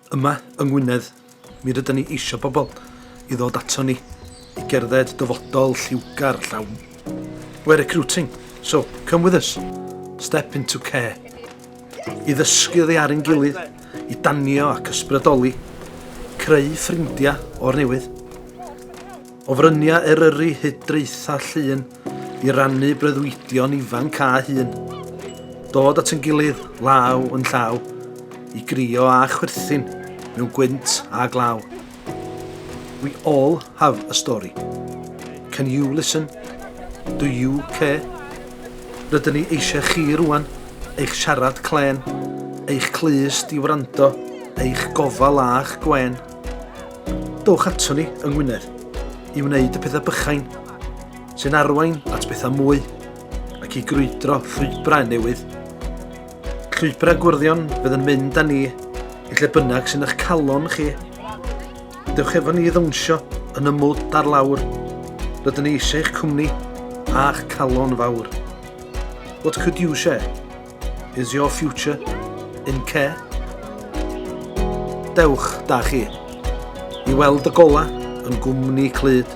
Yma yng Ngwynedd, mi rydyn ni eisiau bobl I ddod ato ni I gerdded dyfodol lliwgar llawn. We're recruiting, so come with us. Step into care. I ddysgu oddi ar ein gilydd, I danio ac ysbrydoli, creu ffrindiau o'r newydd. O frynia eryri hydreitha llun I rannu breuddwydion ifanc a hun. Dod at ein gilydd law yn llaw, I grio a chwerthin mewn gwynt a glaw. We all have a story. Can you listen? Do you care? Rydyn ni eisiau chi rwan, eich siarad clen, eich clust I wrando, eich gofal a'ch gwen. Dowch ato ni yng Ngwynedd I wneud y pethau bychain, sy'n arwain at bethau mwy, ac I grwydro llwybrau newydd. Llwybrau gwrddion fydd yn mynd â ni, I lle bynnag sy'n eich calon chi. Dewch efo ni I ddawnsio yn ymwd ar lawr. Rydyn ni eisiau eich cwmni a'ch calon fawr. What could you share? Is your future in care? Dewch da chi I weld y gola yn gwmni clyd,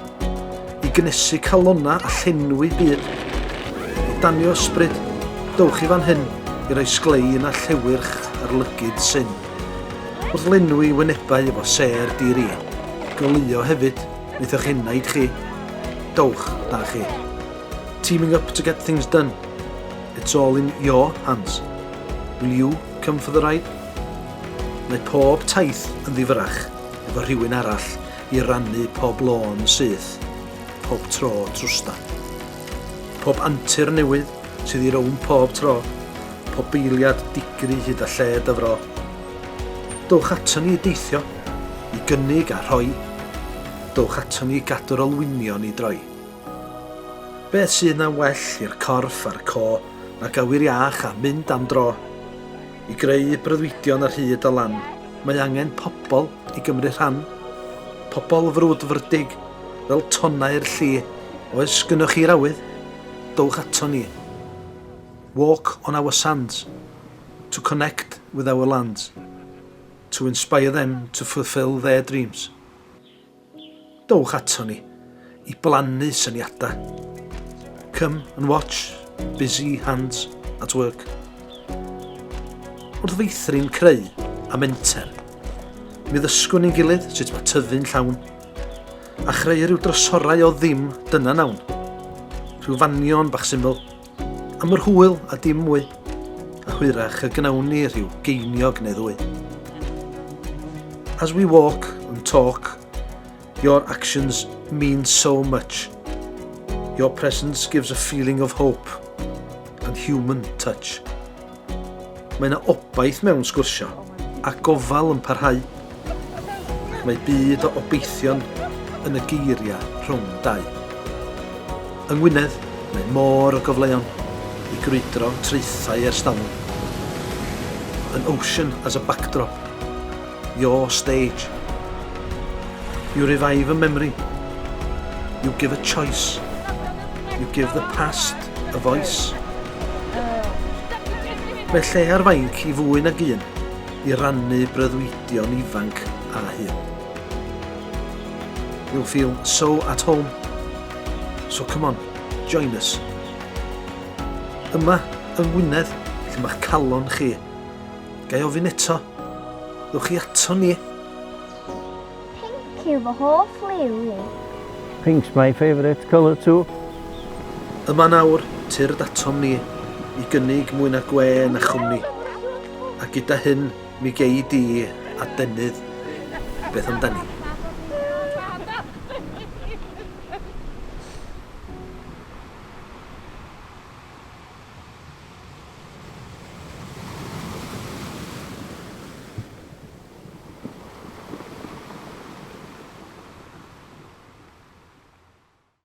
I gnesu calonna a llenwi byd, I danio ysbryd, dowch I fan hyn I roi sglein a llewyrch ar lygyd syn. Wrth lenwi wynebau efo ser diri, goleuo hefyd wneith eich enaid chi. Dowch da chi. Teaming up to get things done. It's all in your hands. Will you come for the ride? Mae pob taith yn ddifrach efo rhywun arall I rannu pob lôn syth, pob tro trwsta. Pob antur newydd sydd I rown pob tro, pob beiliad digri hyd a lled a fro. Dowch ato ni I deithio, I gynnig a rhoi. Dowch ato ni I gadw'r olwynion I droi. Beth sydd na well i'r corff a'r co na gywir iach a mynd am dro. I greu breuddwydion ar hyd a lan, mae angen pobl I gymryd rhan. Pobl frwdfrydig, fel tonnau'r lli, oes gynnwch chi'r awydd, dowch ato ni. Walk on our sands, to connect with our lands, to inspire them to fulfill their dreams. Dowch ato ni, I blannu syniadau. Come and watch busy hands at work. Wrth feithrin creu a menter, mi ddysgwn ni'n gilydd sut mae tyfu'n llawn, a chreu rhyw drysorau o ddim dyna nawn. Rhyw fanion bach syml, am yr hwyl a dim mwy, a hwyrach y gnawn ni rhyw geiniog neu ddwy. As we walk and talk, your actions mean so much. Your presence gives a feeling of hope and human touch. Mae yna obaith mewn sgwrsio a gofal yn parhau. Ac mae byd o obeithion yn y geiriau rhwng dau. Yng Ngwynedd, mae môr o gofleon I grwydro traethau ers talwm. An ocean as a backdrop. Your stage. You revive a memory. You give a choice. You give the past a voice. Mae lle ar fainc I fwy nag un I rannu breuddwydion ifanc a hun. You'll feel so at home. So come on, join us. Yma yng Ngwynedd, lle mae'ch calon chi. Gai ofyn eto, ddwch chi ato ni. Pink yw fy hoff liw. Pink's my favourite colour too. Yma nawr, tyrd atom ni, I gynnig mwy na gwen a chwmni. A gyda hyn, mi gei di a denydd beth amdani.